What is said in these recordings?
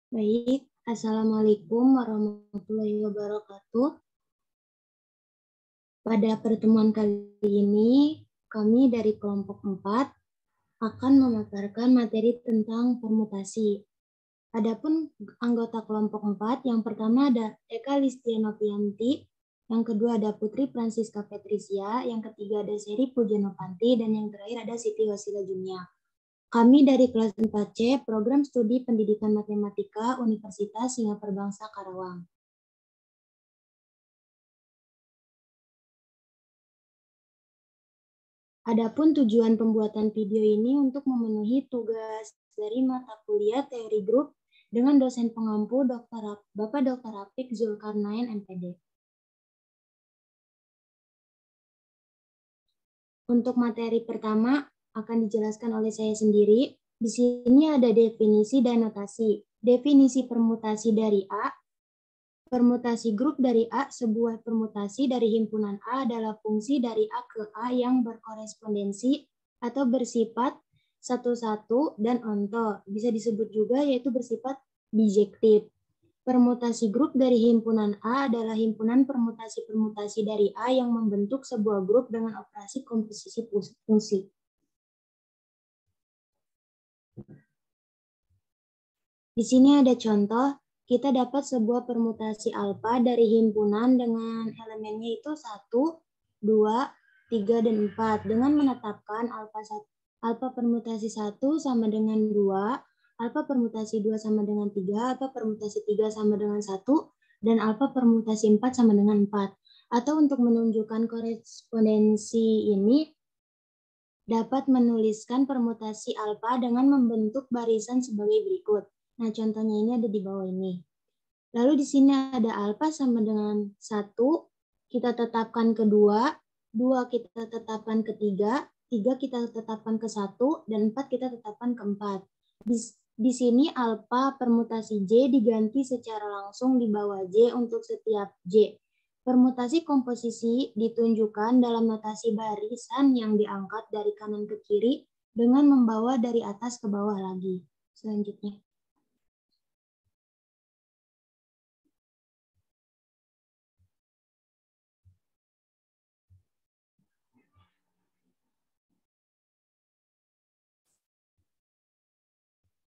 Baik, Assalamualaikum warahmatullahi wabarakatuh. Pada pertemuan kali ini, kami dari kelompok 4 akan memaparkan materi tentang permutasi. Adapun anggota kelompok 4, yang pertama ada Eka Listianovianti, yang kedua ada Putri Francisca Patricia, yang ketiga ada Seri Pujanovanti, dan yang terakhir ada Siti Wasila Junia. Kami dari kelas 4C, Program Studi Pendidikan Matematika Universitas Singapura Bangsa Karawang. Adapun tujuan pembuatan video ini untuk memenuhi tugas dari mata kuliah teori grup dengan dosen pengampu Bapak Dr. Rafiq Zulkarnain, MPD. Untuk materi pertama akan dijelaskan oleh saya sendiri. Di sini ada definisi dan notasi. Definisi permutasi dari A. Permutasi grup dari A, sebuah permutasi dari himpunan A adalah fungsi dari A ke A yang berkorespondensi atau bersifat satu-satu dan onto. Bisa disebut juga yaitu bersifat bijektif. Permutasi grup dari himpunan A adalah himpunan permutasi-permutasi dari A yang membentuk sebuah grup dengan operasi komposisi fungsi. Di sini ada contoh. Kita dapat sebuah permutasi alfa dari himpunan dengan elemennya itu 1, 2, 3, dan 4. Dengan menetapkan alfa permutasi 1 sama dengan 2, alfa permutasi 2 sama dengan 3, alfa permutasi 3 sama dengan 1, dan alfa permutasi 4 sama dengan 4. Atau untuk menunjukkan korespondensi ini, dapat menuliskan permutasi alfa dengan membentuk barisan sebagai berikut. Nah, contohnya ini ada di bawah ini. Lalu di sini ada alfa sama dengan 1, kita tetapkan ke 2, 2 kita tetapkan ke 3, 3 kita tetapkan ke 1, dan 4 kita tetapkan ke 4. Di sini alfa permutasi J diganti secara langsung di bawah J untuk setiap J. Permutasi komposisi ditunjukkan dalam notasi barisan yang diangkat dari kanan ke kiri dengan membawa dari atas ke bawah lagi. Selanjutnya.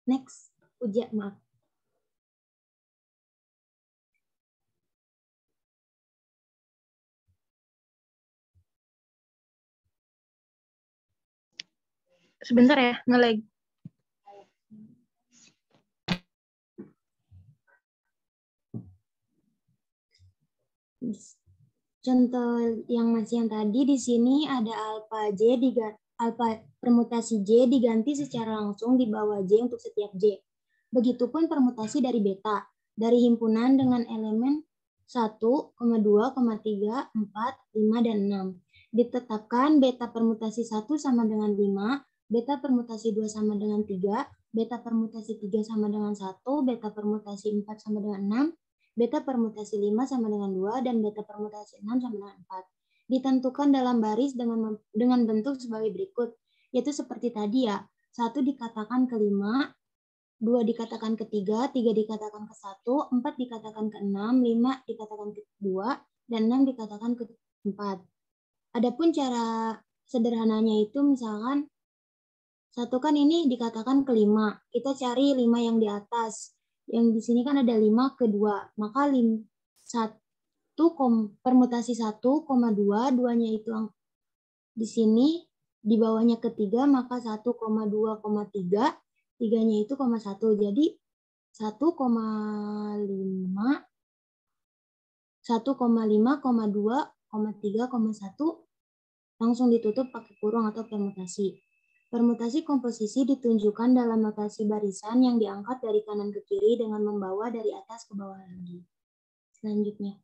Next, Uja, maaf. Sebentar ya, nge-lag. Contoh yang tadi di sini ada alfa permutasi J diganti secara langsung di bawah J untuk setiap J. Begitupun permutasi dari beta dari himpunan dengan elemen 1, 2, 3, 4, 5, dan 6. Ditetapkan beta permutasi 1 sama dengan 5, beta permutasi 2 sama dengan 3, beta permutasi 3 sama dengan 1, beta permutasi 4 sama dengan 6, beta permutasi 5 sama dengan 2, dan beta permutasi 6 sama dengan 4. Ditentukan dalam baris dengan bentuk sebagai berikut, yaitu seperti tadi ya, 1 dikatakan ke 5, 2 dikatakan ke 3, 3 dikatakan ke 1, 4 dikatakan ke 6, 5 dikatakan ke 2, dan 6 dikatakan ke 4. Adapun cara sederhananya itu misalkan, 1 kan ini dikatakan ke 5, kita cari 5 yang di atas. Yang di sini kan ada 5 ke 2, maka 1 permutasi 1, 2, 2-nya itu di sini, di bawahnya ke 3, maka 1, 2, 3, 3-nya itu 1. Jadi 1,5, 2, 3, 1 langsung ditutup pakai kurung atau permutasi. Permutasi komposisi ditunjukkan dalam notasi barisan yang diangkat dari kanan ke kiri dengan membawa dari atas ke bawah lagi. Selanjutnya.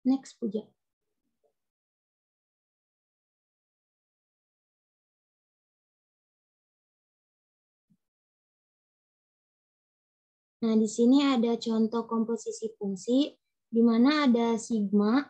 Next, Puja. Nah, di sini ada contoh komposisi fungsi, di mana ada sigma,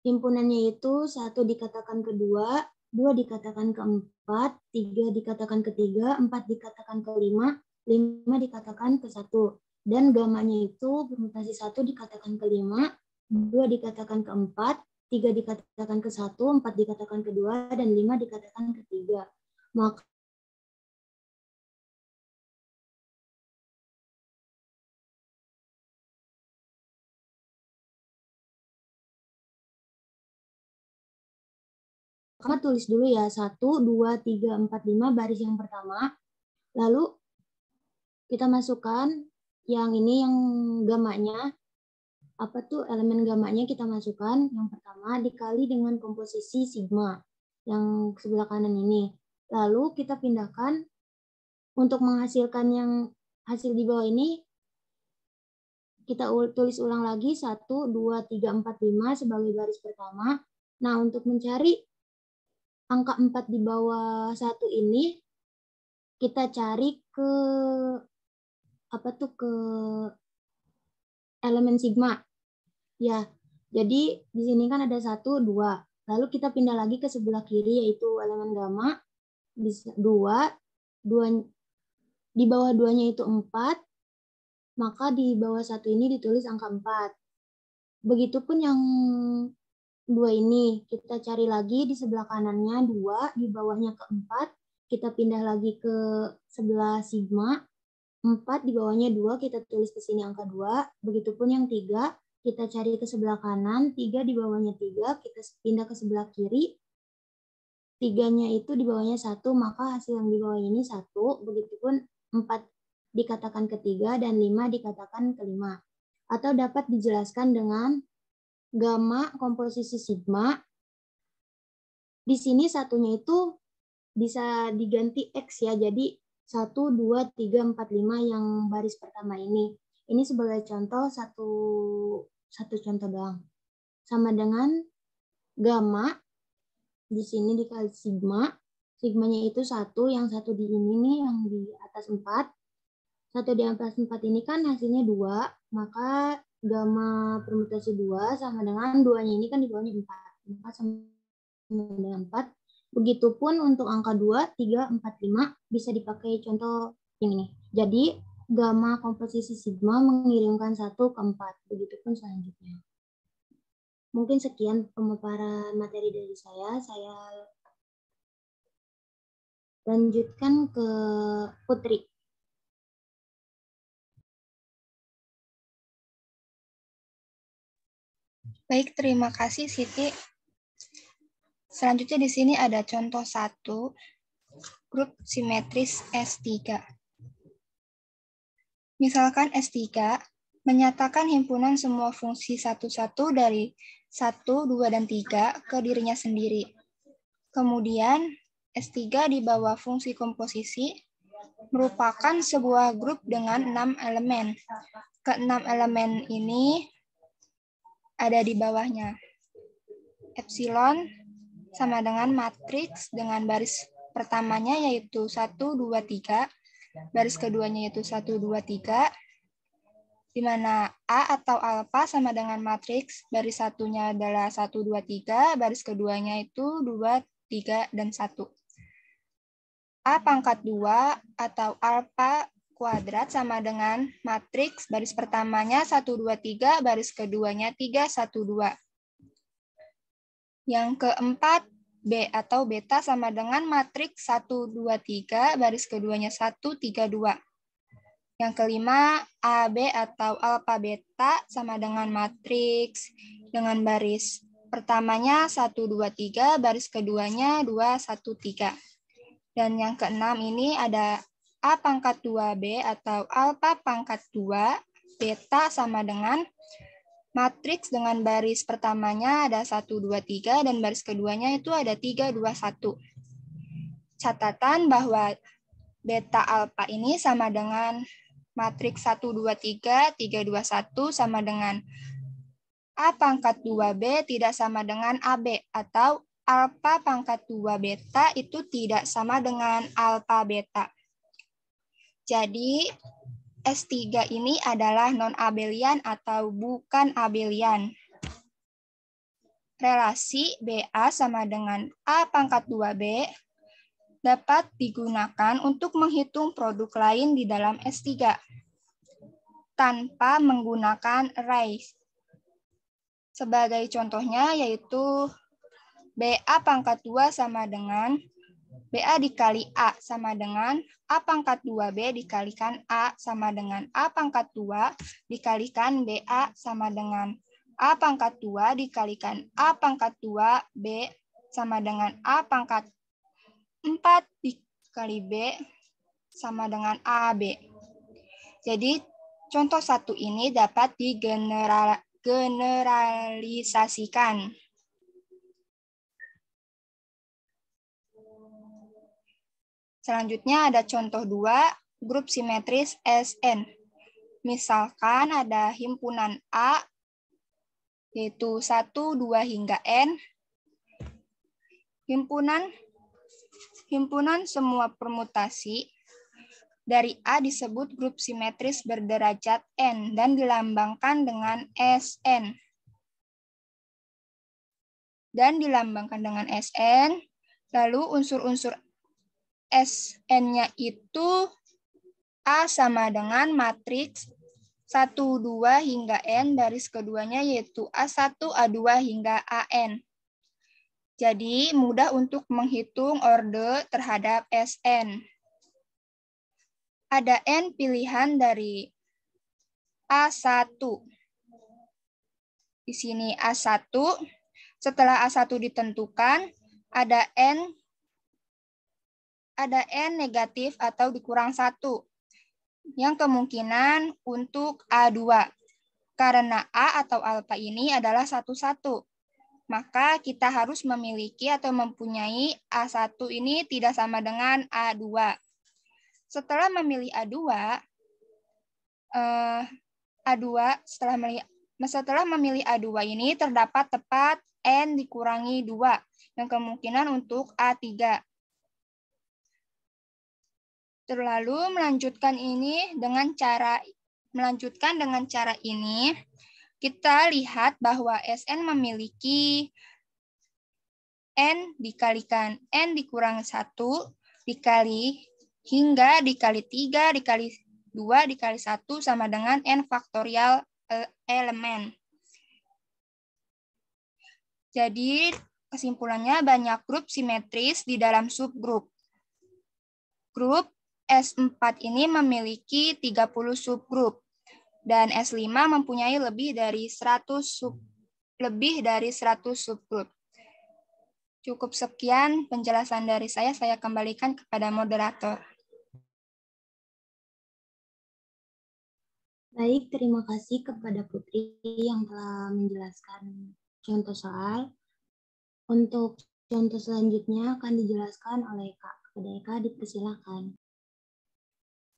himpunannya itu 1 dikatakan ke 2, 2 dikatakan ke 4, 3 dikatakan ke 3, 4 dikatakan ke 5, 5 dikatakan ke 1. Dan gamanya itu permutasi 1 dikatakan ke 5, 2 dikatakan ke 4, 3 dikatakan ke 1, 4 dikatakan ke 2, dan 5 dikatakan ke 3. Maka tulis dulu ya, 1, 2, 3, 4, 5 baris yang pertama. Lalu kita masukkan yang ini yang gamanya. Apa tuh elemen gamanya kita masukkan. Yang pertama dikali dengan komposisi sigma yang sebelah kanan ini. Lalu kita pindahkan untuk menghasilkan yang hasil di bawah ini. Kita tulis ulang lagi 1, 2, 3, 4, 5 sebagai baris pertama. Nah, untuk mencari angka 4 di bawah 1 ini, kita cari ke elemen sigma. Ya, jadi di sini kan ada 1, 2. Lalu kita pindah lagi ke sebelah kiri, yaitu elemen gamma. 2, di bawah 2-nya itu 4, maka di bawah 1 ini ditulis angka 4. Begitupun yang 2 ini, kita cari lagi di sebelah kanannya 2, di bawahnya ke 4, kita pindah lagi ke sebelah sigma, 4 di bawahnya 2, kita tulis ke sini angka 2, begitupun yang 3, kita cari ke sebelah kanan, 3 di bawahnya 3, kita pindah ke sebelah kiri, 3-nya itu di bawahnya 1, maka hasil yang di bawah ini 1, begitupun 4 dikatakan ke 3, dan 5 dikatakan ke 5. Atau dapat dijelaskan dengan gamma komposisi sigma. Di sini satunya itu bisa diganti X ya, jadi 1, 2, 3, 4, 5 yang baris pertama ini. Ini sebagai contoh, satu contoh doang. Sama dengan gamma, di sini dikali sigma. Sigmanya itu 1, yang 1 di ini nih, yang di atas 4. 1 di atas 4 ini kan hasilnya 2, maka gamma permutasi 2 sama dengan 2-nya ini kan di bawahnya 4. Maka sama dengan 4. Begitupun untuk angka 2, 3, 4, 5 bisa dipakai contoh yang ini. Jadi gamma komposisi sigma mengirimkan 1 ke 4. Begitupun selanjutnya. Mungkin sekian pemaparan materi dari saya. Saya lanjutkan ke Putri. Baik, terima kasih Siti. Selanjutnya di sini ada contoh 1, grup simetris S3. Misalkan S3 menyatakan himpunan semua fungsi satu-satu dari 1, 2, dan 3 ke dirinya sendiri. Kemudian S3 di bawah fungsi komposisi merupakan sebuah grup dengan 6 elemen. Ke-6 elemen ini ada di bawahnya. Epsilon sama dengan matriks dengan baris pertamanya yaitu 1, 2, 3, baris keduanya yaitu 1, 2, 3, di mana A atau alfa sama dengan matriks, baris satunya adalah 1, 2, 3, baris keduanya itu 2, 3, dan 1. A pangkat 2 atau alfa kuadrat sama dengan matriks, baris pertamanya 1, 2, 3, baris keduanya 3, 1, 2. Yang keempat, B atau beta sama dengan matriks 1, 2, 3, baris keduanya 1, 3, 2. Yang kelima, AB atau alfa beta sama dengan matriks dengan baris pertamanya 1, 2, 3, baris keduanya 2, 1, 3. Dan yang keenam ini ada A pangkat 2B atau alfa pangkat 2, beta sama dengan matriks dengan baris pertamanya ada 1, 2, 3, dan baris keduanya itu ada 3, 2, 1. Catatan bahwa beta alfa ini sama dengan matriks 1, 2, 3, 3, 2, 1 sama dengan A pangkat 2B tidak sama dengan AB, atau alfa pangkat 2 beta itu tidak sama dengan alfa beta. Jadi S3 ini adalah non-abelian atau bukan abelian. relasi BA sama dengan A pangkat 2B dapat digunakan untuk menghitung produk lain di dalam S3 tanpa menggunakan array. Sebagai contohnya yaitu BA pangkat 2 sama dengan BA dikali A sama dengan A pangkat 2B dikalikan A sama dengan A pangkat 2 dikalikan BA sama dengan A pangkat 2 dikalikan A pangkat 2B sama dengan A pangkat 4 dikali B sama dengan AB. Jadi contoh satu ini dapat digeneralisasikan. Selanjutnya ada contoh 2, grup simetris Sn. Misalkan ada himpunan A, yaitu 1, 2, hingga N. Himpunan semua permutasi dari A disebut grup simetris berderajat N dan dilambangkan dengan Sn. Lalu unsur-unsur Sn-nya itu A sama dengan matriks 1, 2, hingga N, baris keduanya yaitu A1, A2, hingga AN. Jadi mudah untuk menghitung orde terhadap Sn. Ada N pilihan dari A1. Di sini A1. Setelah A1 ditentukan, ada N negatif atau dikurang 1, yang kemungkinan untuk A2. Karena A atau alfa ini adalah 1, 1, maka kita harus memiliki atau mempunyai A1 ini tidak sama dengan A2. Setelah memilih setelah memilih A2 ini terdapat tepat N dikurangi 2, yang kemungkinan untuk A3. Lalu melanjutkan dengan cara ini, kita lihat bahwa Sn memiliki N dikalikan N dikurang 1 dikali hingga dikali 3 dikali 2 dikali 1 sama dengan N faktorial elemen. Jadi kesimpulannya banyak grup simetris di dalam subgrup. Grup S4 ini memiliki 30 subgrup dan S5 mempunyai lebih dari 100 subgrup. Cukup sekian penjelasan dari saya kembalikan kepada moderator. Baik, terima kasih kepada Putri yang telah menjelaskan contoh soal. Untuk contoh selanjutnya akan dijelaskan oleh Kak. Kepada Eka, dipersilakan.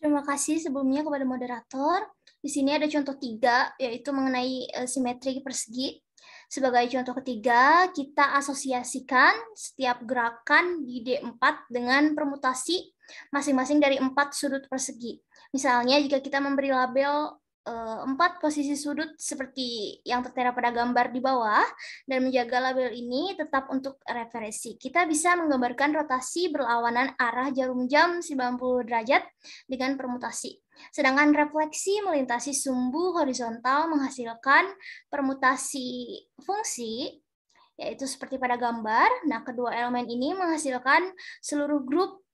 Terima kasih sebelumnya kepada moderator. Di sini ada contoh 3, yaitu mengenai simetri persegi. Sebagai contoh ketiga, kita asosiasikan setiap gerakan di D4 dengan permutasi masing-masing dari 4 sudut persegi. Misalnya, jika kita memberi label 4 posisi sudut seperti yang tertera pada gambar di bawah, dan menjaga label ini tetap untuk referensi. Kita bisa menggambarkan rotasi berlawanan arah jarum jam 90 derajat dengan permutasi. Sedangkan refleksi melintasi sumbu horizontal menghasilkan permutasi fungsi, yaitu seperti pada gambar. Nah, kedua elemen ini menghasilkan seluruh grup,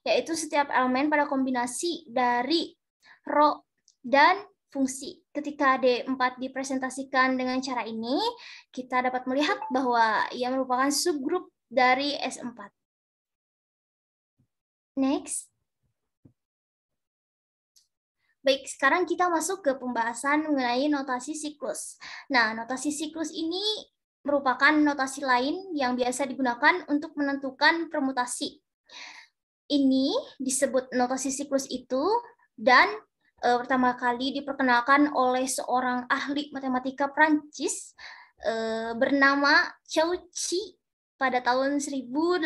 yaitu setiap elemen pada kombinasi dari row dan fungsi. Ketika D4 dipresentasikan dengan cara ini, kita dapat melihat bahwa ia merupakan subgrup dari S4. Next. Baik, sekarang kita masuk ke pembahasan mengenai notasi siklus. Nah, notasi siklus ini merupakan notasi lain yang biasa digunakan untuk menentukan permutasi. Ini disebut notasi siklus itu, dan pertama kali diperkenalkan oleh seorang ahli matematika Prancis bernama Cauchy pada tahun 1815,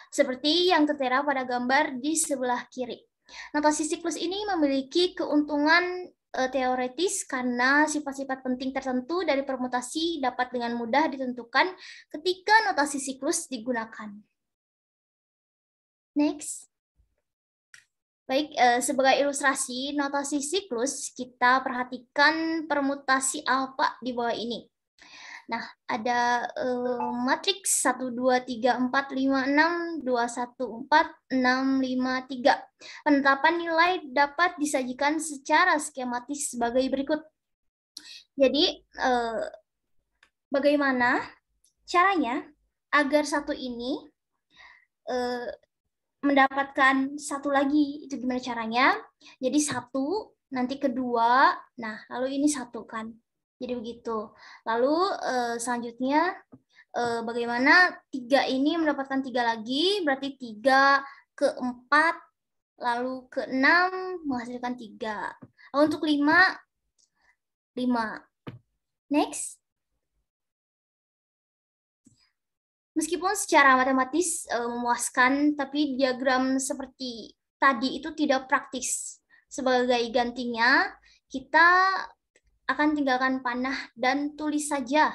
seperti yang tertera pada gambar di sebelah kiri. Notasi siklus ini memiliki keuntungan teoretis karena sifat-sifat penting tertentu dari permutasi dapat dengan mudah ditentukan ketika notasi siklus digunakan. Next. Baik, sebagai ilustrasi notasi siklus, kita perhatikan permutasi alfa di bawah ini. Nah, ada matriks 1, 2, 3, 4, 5, 6, 2, 1, 4, 6, 5, 3. Penetapan nilai dapat disajikan secara skematis sebagai berikut. Jadi, bagaimana caranya agar satu ini mendapatkan satu lagi? Itu gimana caranya? Jadi satu, nanti kedua, nah lalu ini satu kan. Jadi begitu. Lalu selanjutnya bagaimana 3 ini mendapatkan 3 lagi, berarti 3 ke 4, lalu ke 6 menghasilkan 3. Lalu untuk 5. Next. Meskipun secara matematis memuaskan, tapi diagram seperti tadi itu tidak praktis. Sebagai gantinya, kita akan tinggalkan panah dan tulis saja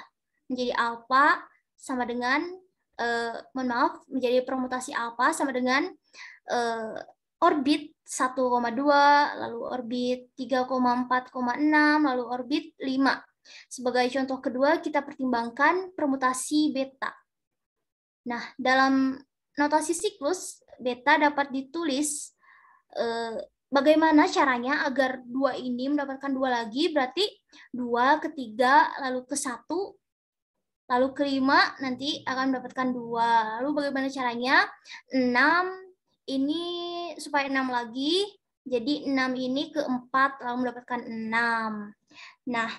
menjadi alfa sama dengan menjadi permutasi alfa sama dengan orbit 1,2, lalu orbit 3,4,6, lalu orbit 5. Sebagai contoh kedua, kita pertimbangkan permutasi beta. Nah, dalam notasi siklus, beta dapat ditulis bagaimana caranya agar 2 ini mendapatkan 2 lagi, berarti 2 ke 3, lalu ke 1, lalu ke 5, nanti akan mendapatkan 2. Lalu bagaimana caranya? 6 ini supaya 6 lagi, jadi 6 ini ke 4, lalu mendapatkan 6. Nah,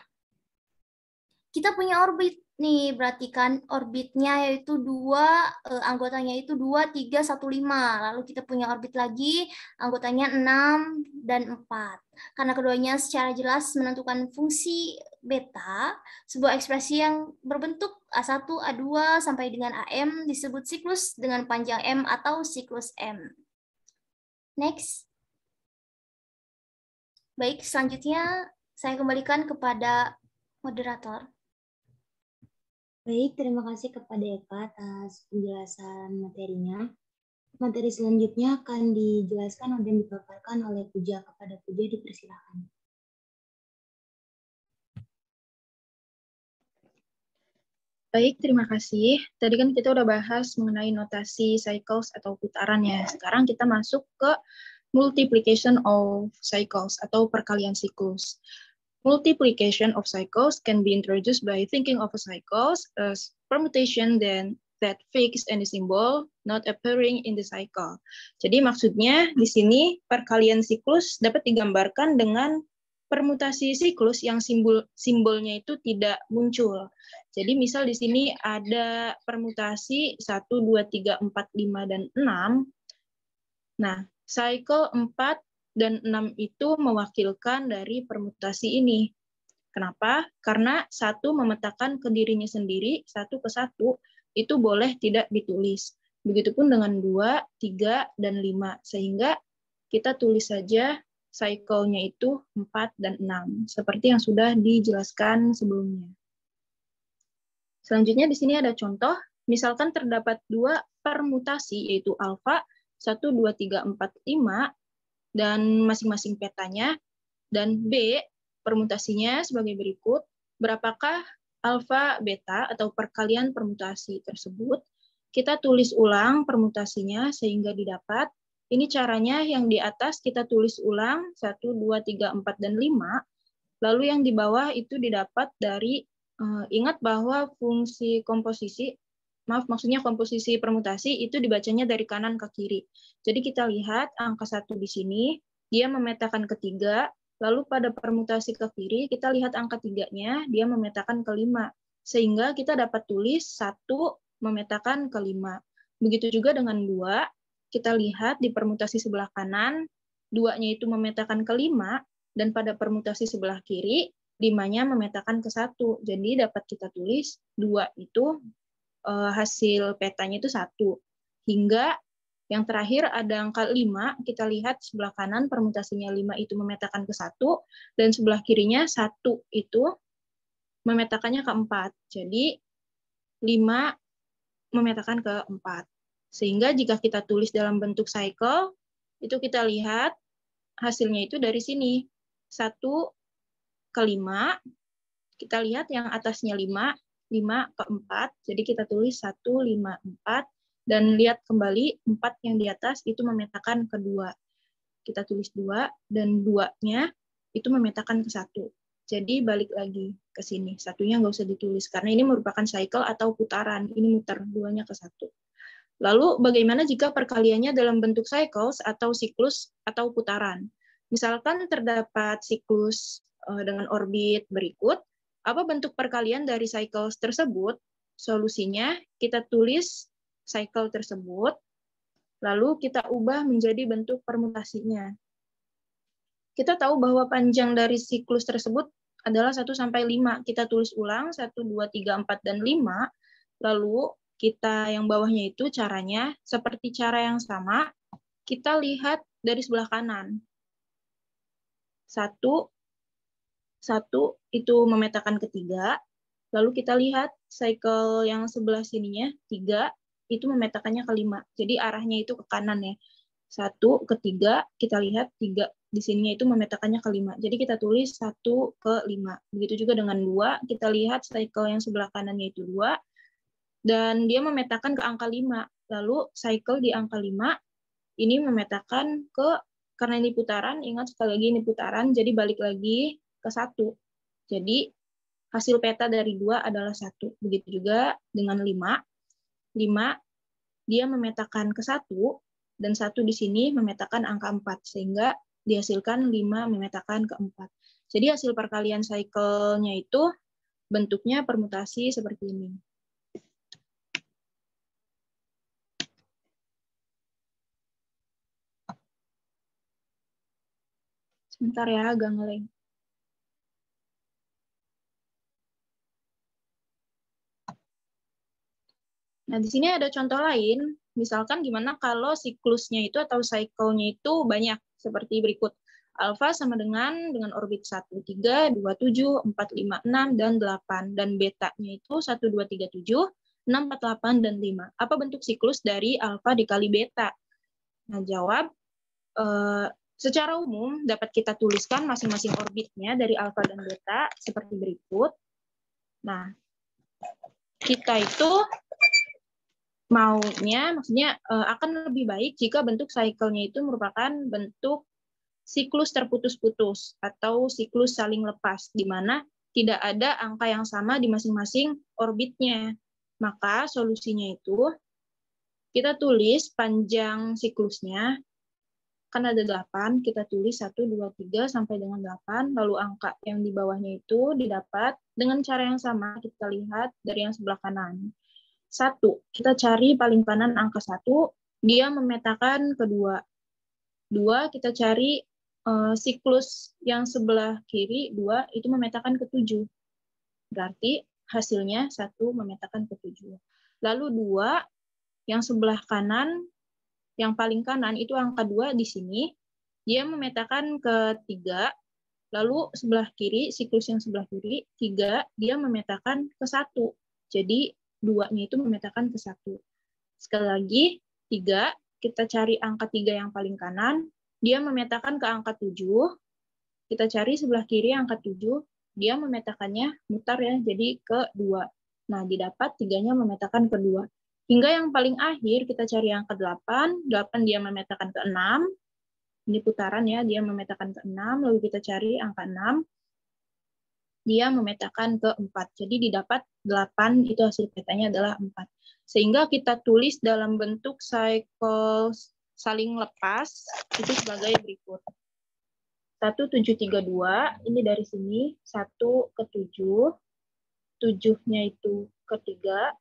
kita punya orbit nih, berarti kan orbitnya yaitu 2, anggotanya itu 2, 3, 1, 5. Lalu kita punya orbit lagi, anggotanya 6 dan 4. Karena keduanya secara jelas menentukan fungsi beta, sebuah ekspresi yang berbentuk A1, A2, sampai dengan AM disebut siklus dengan panjang M atau siklus M. Next. Baik, selanjutnya saya kembalikan kepada moderator. Baik, terima kasih kepada Eka atas penjelasan materinya. Materi selanjutnya akan dijelaskan dan dipaparkan oleh Puja. Kepada Puja dipersilakan. Baik, terima kasih. Tadi kan kita udah bahas mengenai notasi cycles atau putaran ya. Sekarang kita masuk ke multiplication of cycles atau perkalian siklus. Multiplication of cycles can be introduced by thinking of a cycles as permutation then that fixed any symbol not appearing in the cycle. Jadi maksudnya di sini perkalian siklus dapat digambarkan dengan permutasi siklus yang simbolnya itu tidak muncul. Jadi misal di sini ada permutasi 1, 2, 3, 4, 5, dan 6. Nah, cycle 4 dan 6 itu mewakilkan dari permutasi ini. Kenapa? Karena 1 memetakan ke dirinya sendiri, 1 ke 1, itu boleh tidak ditulis. Begitupun dengan 2, 3, dan 5. Sehingga kita tulis saja cycle-nya itu 4 dan 6, seperti yang sudah dijelaskan sebelumnya. Selanjutnya di sini ada contoh, misalkan terdapat 2 permutasi, yaitu alfa, 1, 2, 3, 4, 5, dan masing-masing petanya, dan B, permutasinya sebagai berikut. Berapakah alfa, beta, atau perkalian permutasi tersebut? Kita tulis ulang permutasinya sehingga didapat. Ini caranya, yang di atas kita tulis ulang 1, 2, 3, 4, dan 5. Lalu yang di bawah itu didapat dari, ingat bahwa fungsi komposisi, maksudnya komposisi permutasi itu dibacanya dari kanan ke kiri. Jadi kita lihat angka 1 di sini, dia memetakan ke 3, lalu pada permutasi ke kiri, kita lihat angka 3-nya, dia memetakan ke 5. Sehingga kita dapat tulis 1 memetakan ke 5. Begitu juga dengan 2, kita lihat di permutasi sebelah kanan, 2-nya itu memetakan ke 5, dan pada permutasi sebelah kiri, 5-nya memetakan ke 1. Jadi dapat kita tulis 2 itu hasil petanya itu 1. Hingga Yang terakhir ada angka 5, kita lihat sebelah kanan permutasinya 5 itu memetakan ke 1, dan sebelah kirinya 1 itu memetakannya ke 4. Jadi 5 memetakan ke 4. Sehingga jika kita tulis dalam bentuk cycle, itu kita lihat hasilnya itu dari sini. 1 ke 5, kita lihat yang atasnya 5, 5 ke 4, jadi kita tulis 1, 5, 4, dan lihat kembali 4 yang di atas itu memetakan ke 2. Kita tulis 2, dan 2-nya itu memetakan ke 1. Jadi balik lagi ke sini, satunya nggak usah ditulis, karena ini merupakan cycle atau putaran, ini muter, 2-nya ke 1. Lalu bagaimana jika perkaliannya dalam bentuk cycles atau siklus atau putaran? Misalkan terdapat siklus dengan orbit berikut, apa bentuk perkalian dari cycles tersebut? Solusinya kita tulis cycle tersebut, lalu kita ubah menjadi bentuk permutasinya. Kita tahu bahwa panjang dari siklus tersebut adalah 1 sampai 5. Kita tulis ulang 1, 2, 3, 4, dan 5. Lalu kita yang bawahnya itu caranya seperti cara yang sama, kita lihat dari sebelah kanan. 1 itu memetakan ke 3, lalu kita lihat cycle yang sebelah sininya 3 itu memetakannya ke 5. Jadi arahnya itu ke kanan ya. 1 ke 3, kita lihat 3 di sininya itu memetakannya ke 5. Jadi kita tulis 1 ke 5. Begitu juga dengan 2, kita lihat cycle yang sebelah kanannya itu 2, dan dia memetakan ke angka 5. Lalu cycle di angka 5, ini memetakan ke, karena ini putaran, ingat sekali lagi ini putaran, jadi balik lagi ke 1. Jadi hasil peta dari 2 adalah 1. Begitu juga dengan 5. 5, dia memetakan ke 1, dan 1 di sini memetakan angka 4, sehingga dihasilkan 5 memetakan ke 4. Jadi hasil perkalian cycle-nya itu bentuknya permutasi seperti ini. Sebentar ya, agak nge-lag. Nah, di sini ada contoh lain, misalkan gimana kalau siklusnya itu atau cycle-nya itu banyak, seperti berikut. Alfa sama dengan orbit 1, 3, 2, 7, 4, 5, 6, dan 8. Dan betanya itu 1, 2, 3, 7, 6, 4, 8, dan 5. Apa bentuk siklus dari alfa dikali beta? Nah, jawab, secara umum dapat kita tuliskan masing-masing orbitnya dari alfa dan beta seperti berikut. Nah, kita itu maunya, maksudnya akan lebih baik jika bentuk cycle-nya itu merupakan bentuk siklus terputus-putus atau siklus saling lepas, di mana tidak ada angka yang sama di masing-masing orbitnya. Maka solusinya itu kita tulis panjang siklusnya, kan ada 8, kita tulis 1, 2, 3 sampai dengan 8, lalu angka yang di bawahnya itu didapat dengan cara yang sama, kita lihat dari yang sebelah kanan. 1, kita cari paling kanan angka 1, dia memetakan ke 2. 2, kita cari siklus yang sebelah kiri, 2, itu memetakan ke 7. Berarti hasilnya 1 memetakan ke 7. Lalu 2, yang sebelah kanan, yang paling kanan itu angka 2 di sini, dia memetakan ke 3, lalu sebelah kiri, siklus yang sebelah kiri, 3, dia memetakan ke 1. Jadi 2-nya itu memetakan ke 1. Sekali lagi, 3, kita cari angka 3 yang paling kanan, dia memetakan ke angka 7, kita cari sebelah kiri angka 7, dia memetakannya mutar ya, jadi ke 2. Nah, didapat 3-nya memetakan ke 2. Hingga yang paling akhir, kita cari angka 8, 8 dia memetakan ke 6, ini putaran ya, dia memetakan ke 6, lalu kita cari angka 6, dia memetakan ke 4. Jadi didapat 8, itu hasil petanya adalah 4. Sehingga kita tulis dalam bentuk cycle saling lepas, itu sebagai berikut. 1732, ini dari sini, 1 ke 7, 7-nya itu ke 3,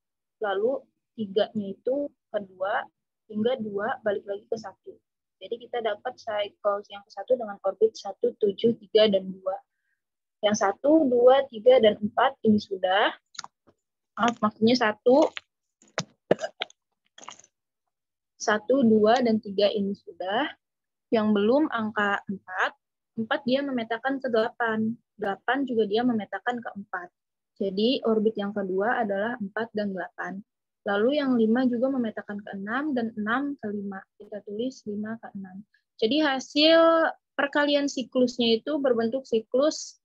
lalu 3-nya itu ke 2, hingga 2 balik lagi ke 1. Jadi kita dapat cycle yang ke 1 dengan orbit 1, 7, 3, dan 2. Yang 1, 2, 3, dan 4 ini sudah. Maksudnya 1, 1, 2, dan 3 ini sudah. Yang belum angka 4 dia memetakan ke 8. 8 juga dia memetakan ke 4. Jadi orbit yang kedua adalah 4 dan 8. Lalu yang 5 juga memetakan ke 6 dan 6 ke 5. Kita tulis 5 ke 6. Jadi hasil perkalian siklusnya itu berbentuk siklus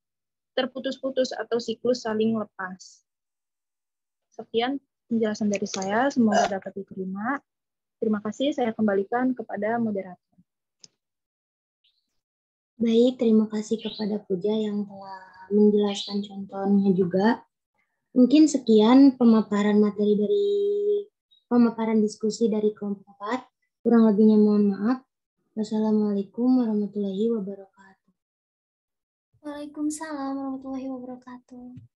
terputus-putus atau siklus saling lepas. Sekian penjelasan dari saya, semoga dapat diterima. Terima kasih, saya kembalikan kepada moderator. Baik, terima kasih kepada Puja yang telah menjelaskan contohnya juga. Mungkin sekian pemaparan materi dari pemaparan diskusi dari kelompok 4. Kurang lebihnya mohon maaf. Wassalamualaikum warahmatullahi wabarakatuh. Waalaikumsalam warahmatullahi wabarakatuh.